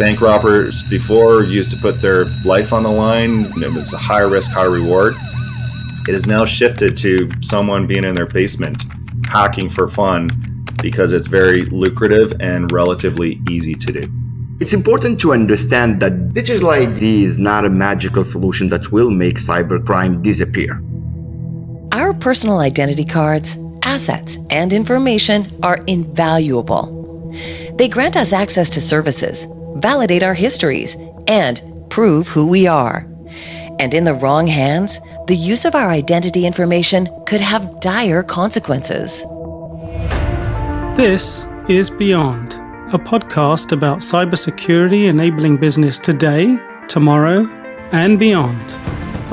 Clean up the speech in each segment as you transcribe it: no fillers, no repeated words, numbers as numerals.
bank robbers before used to put their life on the line. It was a high risk, high reward. It has now shifted to someone being in their basement, hacking for fun, because it's very lucrative and relatively easy to do. It's important to understand that digital ID is not a magical solution that will make cybercrime disappear. Our personal identity cards, assets, and information are invaluable. They grant us access to services, validate our histories, and prove who we are. And in the wrong hands, the use of our identity information could have dire consequences. This is Beyond, a podcast about cybersecurity enabling business today, tomorrow, and beyond.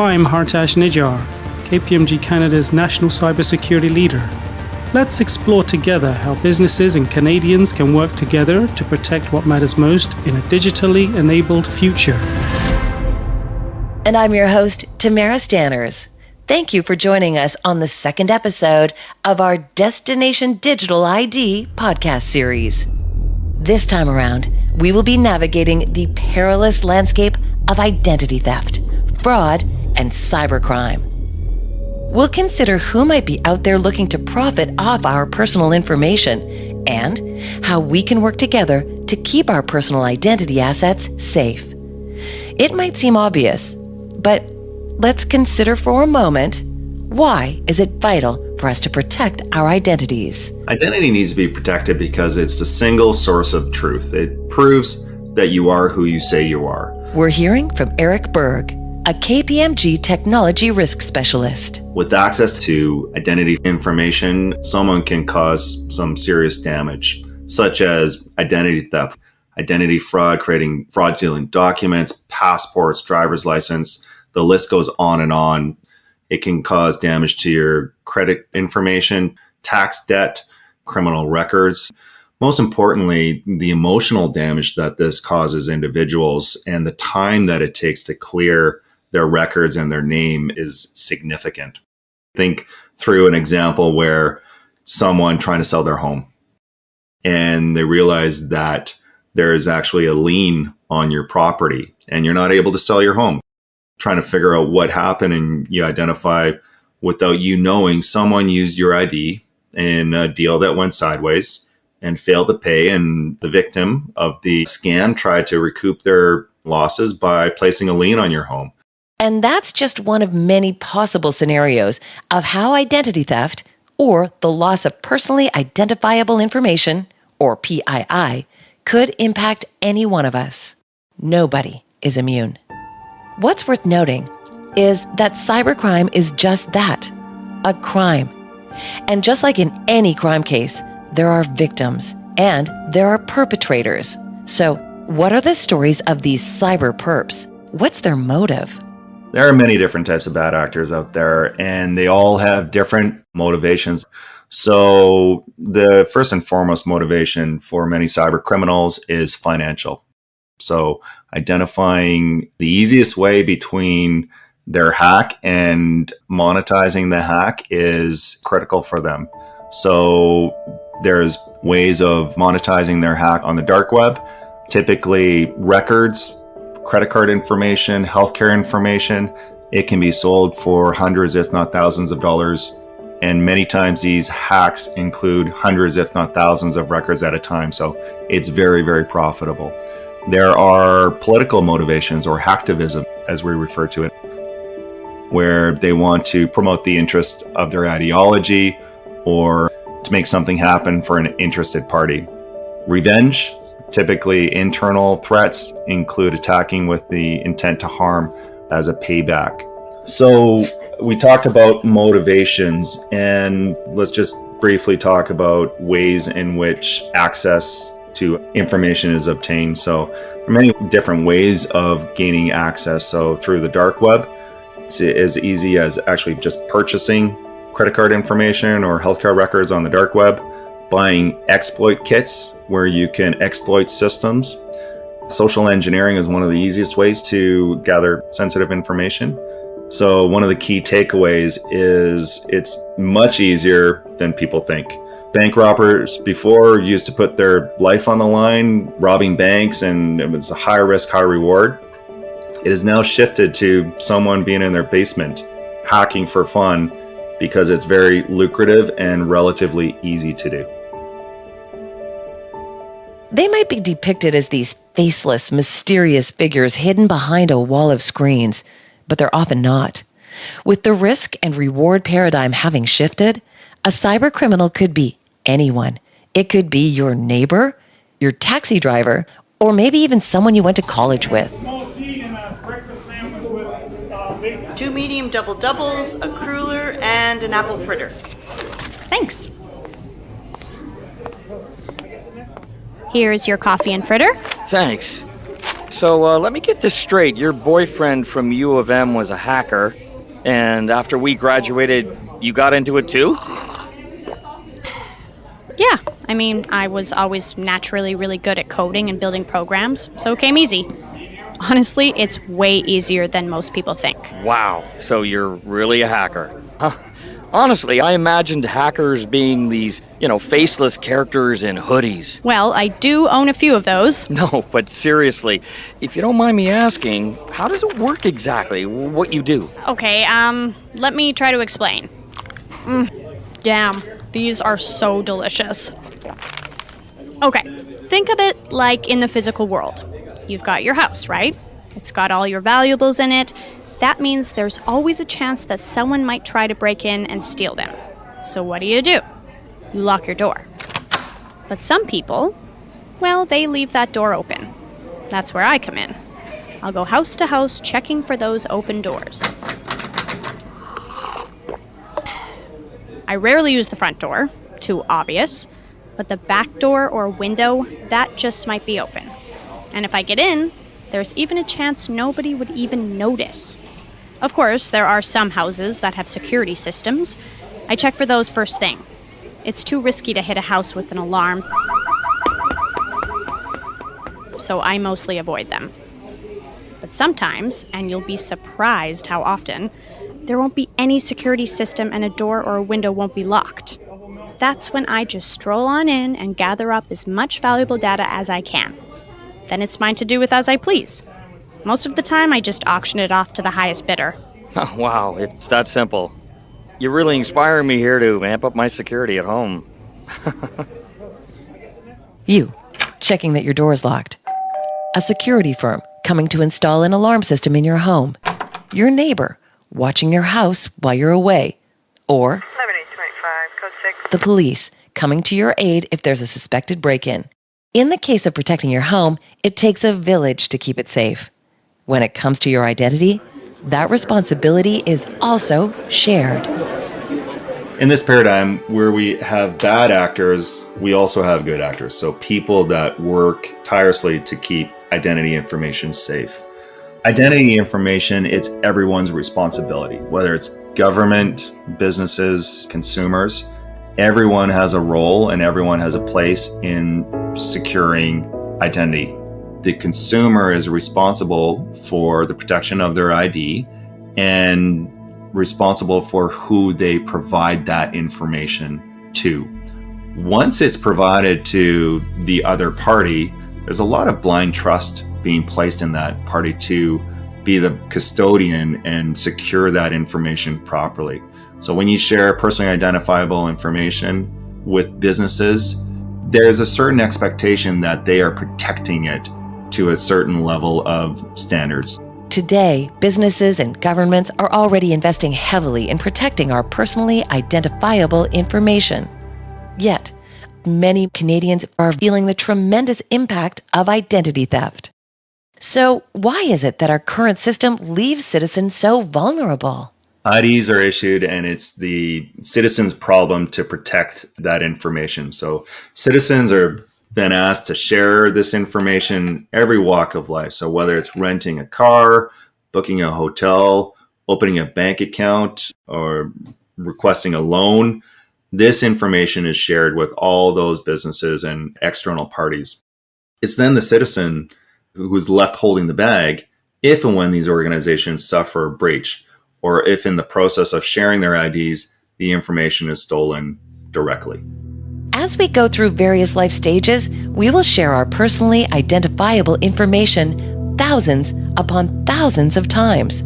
I'm Hartash Nijar, KPMG Canada's national cybersecurity leader. Let's explore together how businesses and Canadians can work together to protect what matters most in a digitally enabled future. And I'm your host, Tamara Stanners. Thank you for joining us on the second episode of our Destination Digital ID podcast series. This time around, we will be navigating the perilous landscape of identity theft, fraud, and cybercrime. We'll consider who might be out there looking to profit off our personal information and how we can work together to keep our personal identity assets safe. It might seem obvious, but let's consider for a moment, why is it vital for us to protect our identities? Identity needs to be protected because it's the single source of truth. It proves that you are who you say you are. We're hearing from Erik Berg, a KPMG technology risk specialist. With access to identity information, someone can cause some serious damage, such as identity theft, identity fraud, creating fraudulent documents, passports, driver's license. The list goes on and on. It can cause damage to your credit information, tax debt, criminal records. Most importantly, the emotional damage that this causes individuals and the time that it takes to clear their records and their name is significant. Think through an example where someone trying to sell their home and they realize that there is actually a lien on your property and you're not able to sell your home. Trying to figure out what happened, and you identify without you knowing someone used your ID in a deal that went sideways and failed to pay, and the victim of the scam tried to recoup their losses by placing a lien on your home. And that's just one of many possible scenarios of how identity theft, or the loss of personally identifiable information, or PII, could impact any one of us. Nobody is immune. What's worth noting is that cybercrime is just that, a crime. And just like in any crime case, there are victims and there are perpetrators. So what are the stories of these cyber perps? What's their motive? There are many different types of bad actors out there, and they all have different motivations. So the first and foremost motivation for many cyber criminals is financial. So identifying the easiest way between their hack and monetizing the hack is critical for them. So there's ways of monetizing their hack on the dark web, typically records, credit card information, healthcare information. It can be sold for hundreds, if not thousands of dollars. And many times these hacks include hundreds, if not thousands of records at a time. So it's very, very profitable. There are political motivations, or hacktivism, as we refer to it, where they want to promote the interest of their ideology or to make something happen for an interested party. Revenge, typically internal threats, include attacking with the intent to harm as a payback. So we talked about motivations, and let's just briefly talk about ways in which access to information is obtained. So there are many different ways of gaining access. So through the dark web, it's as easy as actually just purchasing credit card information or healthcare records on the dark web, buying exploit kits where you can exploit systems. Social engineering is one of the easiest ways to gather sensitive information. So one of the key takeaways is it's much easier than people think. Bank robbers before used to put their life on the line, robbing banks, and it was a high risk, high reward. It has now shifted to someone being in their basement, hacking for fun, because it's very lucrative and relatively easy to do. They might be depicted as these faceless, mysterious figures hidden behind a wall of screens, but they're often not. With the risk and reward paradigm having shifted, a cybercriminal could be anyone. It could be your neighbor, your taxi driver, or maybe even someone you went to college with. 2 medium double doubles, a cruller, and an apple fritter. Thanks. Here's your coffee and fritter. Thanks. So let me get this straight. Your boyfriend from U of M was a hacker, and after we graduated, you got into it too? Yeah, I mean, I was always naturally really good at coding and building programs, so it came easy. Honestly, it's way easier than most people think. Wow, so you're really a hacker. Huh. Honestly, I imagined hackers being these, faceless characters in hoodies. Well, I do own a few of those. No, but seriously, if you don't mind me asking, how does it work exactly, what you do? Okay, let me try to explain. Damn, these are so delicious. Okay, think of it like in the physical world. You've got your house, right? It's got all your valuables in it. That means there's always a chance that someone might try to break in and steal them. So what do? You lock your door. But some people, well, they leave that door open. That's where I come in. I'll go house to house checking for those open doors. I rarely use the front door, too obvious, but the back door or window, that just might be open. And if I get in, there's even a chance nobody would even notice. Of course, there are some houses that have security systems. I check for those first thing. It's too risky to hit a house with an alarm, so I mostly avoid them. But sometimes, and you'll be surprised how often, there won't be any security system and a door or a window won't be locked. That's when I just stroll on in and gather up as much valuable data as I can. Then it's mine to do with as I please. Most of the time, I just auction it off to the highest bidder. Oh, wow, it's that simple. You're really inspiring me here to amp up my security at home. You, checking that your door is locked. A security firm coming to install an alarm system in your home. Your neighbor watching your house while you're away. Or 11825, code 6. the police coming to your aid if there's a suspected break-in. In the case of protecting your home, it takes a village to keep it safe. When it comes to your identity, that responsibility is also shared. In this paradigm where we have bad actors, we also have good actors. So people that work tirelessly to keep identity information safe. Identity information, it's everyone's responsibility, whether it's government, businesses, consumers. Everyone has a role and everyone has a place in securing identity. The consumer is responsible for the protection of their ID and responsible for who they provide that information to. Once it's provided to the other party, there's a lot of blind trust being placed in that party to be the custodian and secure that information properly. So when you share personally identifiable information with businesses, there's a certain expectation that they are protecting it to a certain level of standards. Today, businesses and governments are already investing heavily in protecting our personally identifiable information. Yet, many Canadians are feeling the tremendous impact of identity theft. So, why is it that our current system leaves citizens so vulnerable? IDs are issued and it's the citizen's problem to protect that information. So citizens are then asked to share this information every walk of life. So whether it's renting a car, booking a hotel, opening a bank account, or requesting a loan, this information is shared with all those businesses and external parties. It's then the citizen who's left holding the bag if and when these organizations suffer a breach, or if in the process of sharing their IDs, the information is stolen directly. As we go through various life stages, we will share our personally identifiable information thousands upon thousands of times.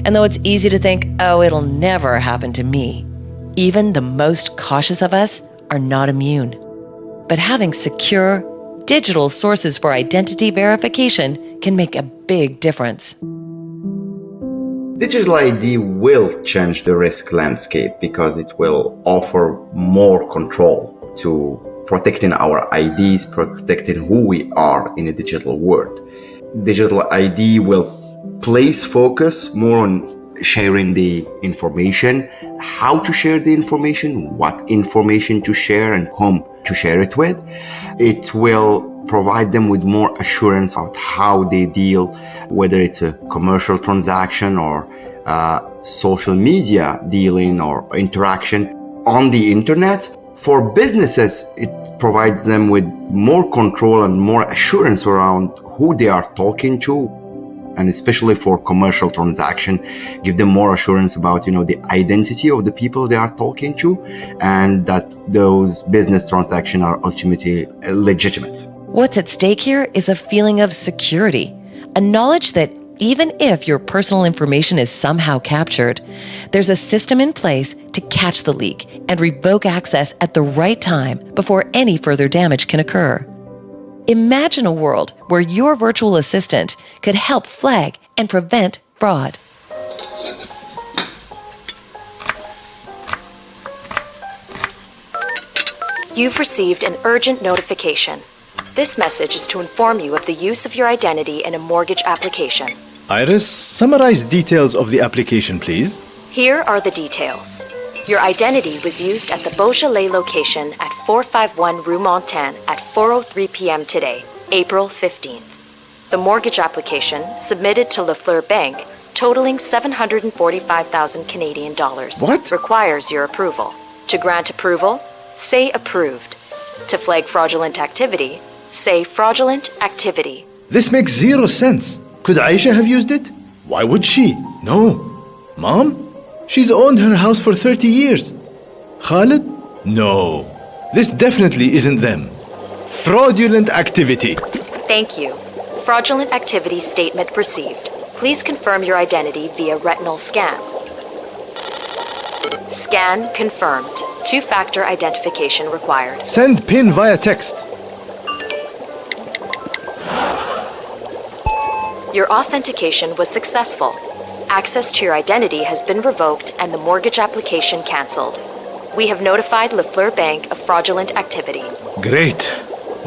And though it's easy to think, oh, it'll never happen to me, even the most cautious of us are not immune. But having secure, digital sources for identity verification can make a big difference. Digital ID will change the risk landscape because it will offer more control to protecting our IDs, protecting who we are in a digital world. Digital ID will place focus more on sharing the information, how to share the information, what information to share and whom to share it with. It will provide them with more assurance about how they deal, whether it's a commercial transaction or social media dealing or interaction on the internet. For businesses, it provides them with more control and more assurance around who they are talking to, and especially for commercial transaction, give them more assurance about, the identity of the people they are talking to, and that those business transactions are ultimately legitimate. What's at stake here is a feeling of security, a knowledge that even if your personal information is somehow captured, there's a system in place to catch the leak and revoke access at the right time before any further damage can occur. Imagine a world where your virtual assistant could help flag and prevent fraud. You've received an urgent notification. This message is to inform you of the use of your identity in a mortgage application. Iris, summarize details of the application, please. Here are the details. Your identity was used at the Beaujolais location at 451 Rue Montaigne at 4:03 p.m. today, April 15th. The mortgage application submitted to Lafleur Bank, totaling 745,000 Canadian dollars, What? requires your approval. To grant approval, say approved. To flag fraudulent activity, say fraudulent activity. This makes zero sense. Could Aisha have used it? Why would she? No. Mom? She's owned her house for 30 years. Khalid? No. This definitely isn't them. Fraudulent activity. Thank you. Fraudulent activity statement received. Please confirm your identity via retinal scan. Scan confirmed. Two-factor identification required. Send PIN via text. Your authentication was successful. Access to your identity has been revoked and the mortgage application cancelled. We have notified Lafleur Bank of fraudulent activity. Great.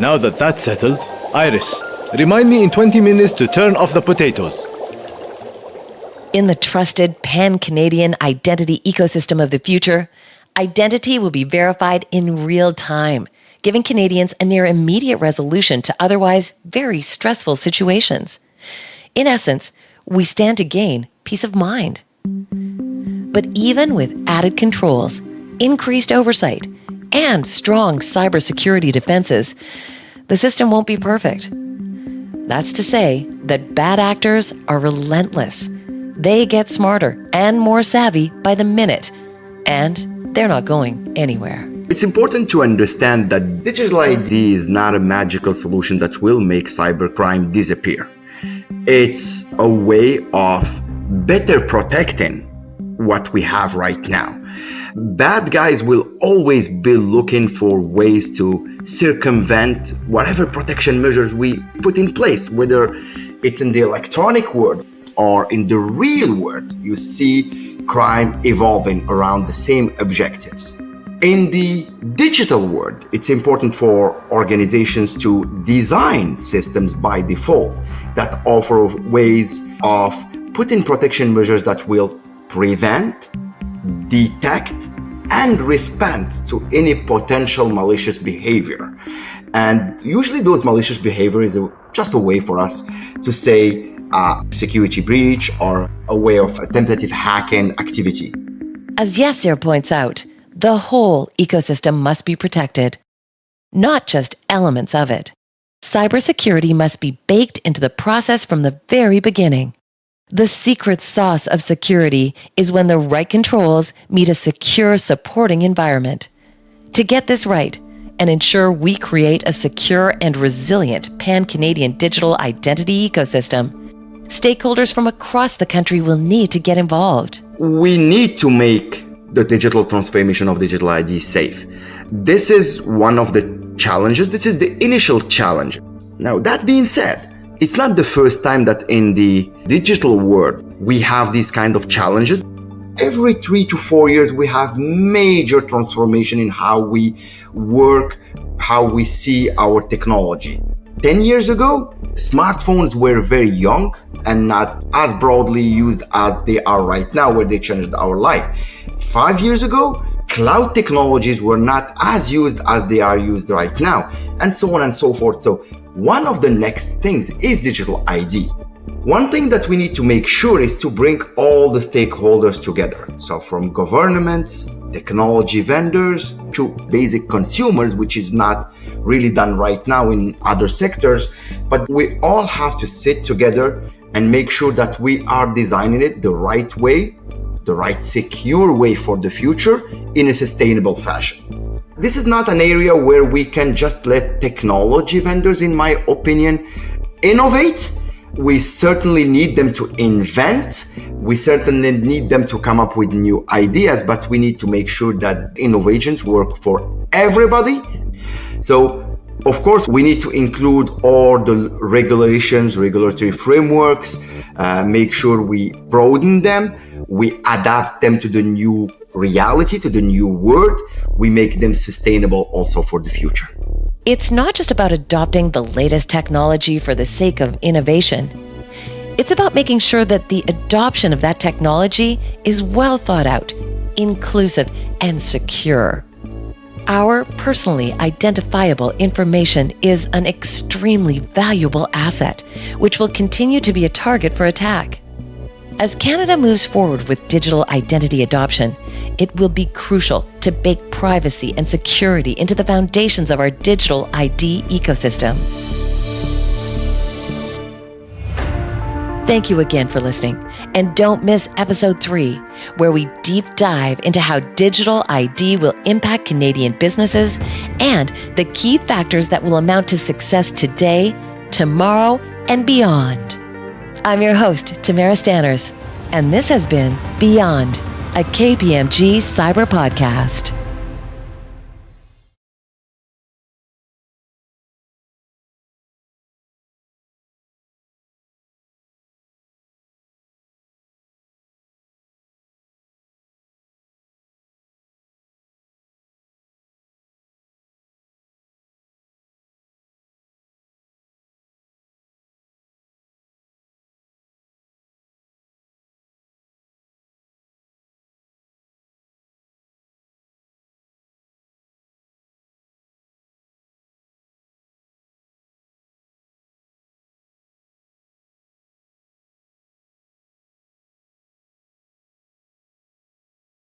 Now that that's settled, Iris, remind me in 20 minutes to turn off the potatoes. In the trusted pan-Canadian identity ecosystem of the future, identity will be verified in real time, giving Canadians a near immediate resolution to otherwise very stressful situations. In essence, we stand to gain peace of mind. But even with added controls, increased oversight, and strong cybersecurity defenses, the system won't be perfect. That's to say that bad actors are relentless. They get smarter and more savvy by the minute, and they're not going anywhere. It's important to understand that digital ID is not a magical solution that will make cybercrime disappear. It's a way of better protecting what we have right now. Bad guys will always be looking for ways to circumvent whatever protection measures we put in place, whether it's in the electronic world or in the real world. You see crime evolving around the same objectives. In the digital world, it's important for organizations to design systems by default that offer ways of putting protection measures that will prevent, detect, and respond to any potential malicious behavior. And usually those malicious behavior is just a way for us to say a security breach or a way of a tentative hacking activity. As Yassir points out, the whole ecosystem must be protected, not just elements of it. Cybersecurity must be baked into the process from the very beginning. The secret sauce of security is when the right controls meet a secure supporting environment. To get this right, and ensure we create a secure and resilient pan-Canadian digital identity ecosystem, stakeholders from across the country will need to get involved. We need to make the digital transformation of digital ID safe. This is one of the challenges. This is the initial challenge. Now, that being said, it's not the first time that in the digital world we have these kind of challenges. Every 3 to 4 years, we have major transformation in how we work, how we see our technology. 10 years ago, smartphones were very young and not as broadly used as they are right now, where they changed our life. 5 years ago, cloud technologies were not as used as they are used right now, and so on and so forth. So one of the next things is digital ID. One thing that we need to make sure is to bring all the stakeholders together. So from governments, technology vendors, to basic consumers, which is not really done right now in other sectors. But we all have to sit together and make sure that we are designing it the right way, the right secure way for the future in a sustainable fashion. This is not an area where we can just let technology vendors, in my opinion, innovate. We certainly need them to invent. We certainly need them to come up with new ideas, but we need to make sure that innovations work for everybody. So, of course, we need to include all the regulations, regulatory frameworks, make sure we broaden them, we adapt them to the new reality, to the new world, we make them sustainable also for the future. It's not just about adopting the latest technology for the sake of innovation. It's about making sure that the adoption of that technology is well thought out, inclusive, and secure. Our personally identifiable information is an extremely valuable asset, which will continue to be a target for attack. As Canada moves forward with digital identity adoption, it will be crucial to bake privacy and security into the foundations of our digital ID ecosystem. Thank you again for listening, and don't miss episode 3, where we deep dive into how digital ID will impact Canadian businesses and the key factors that will amount to success today, tomorrow, and beyond. I'm your host, Tamara Stanners, and this has been Beyond, a KPMG cyber podcast.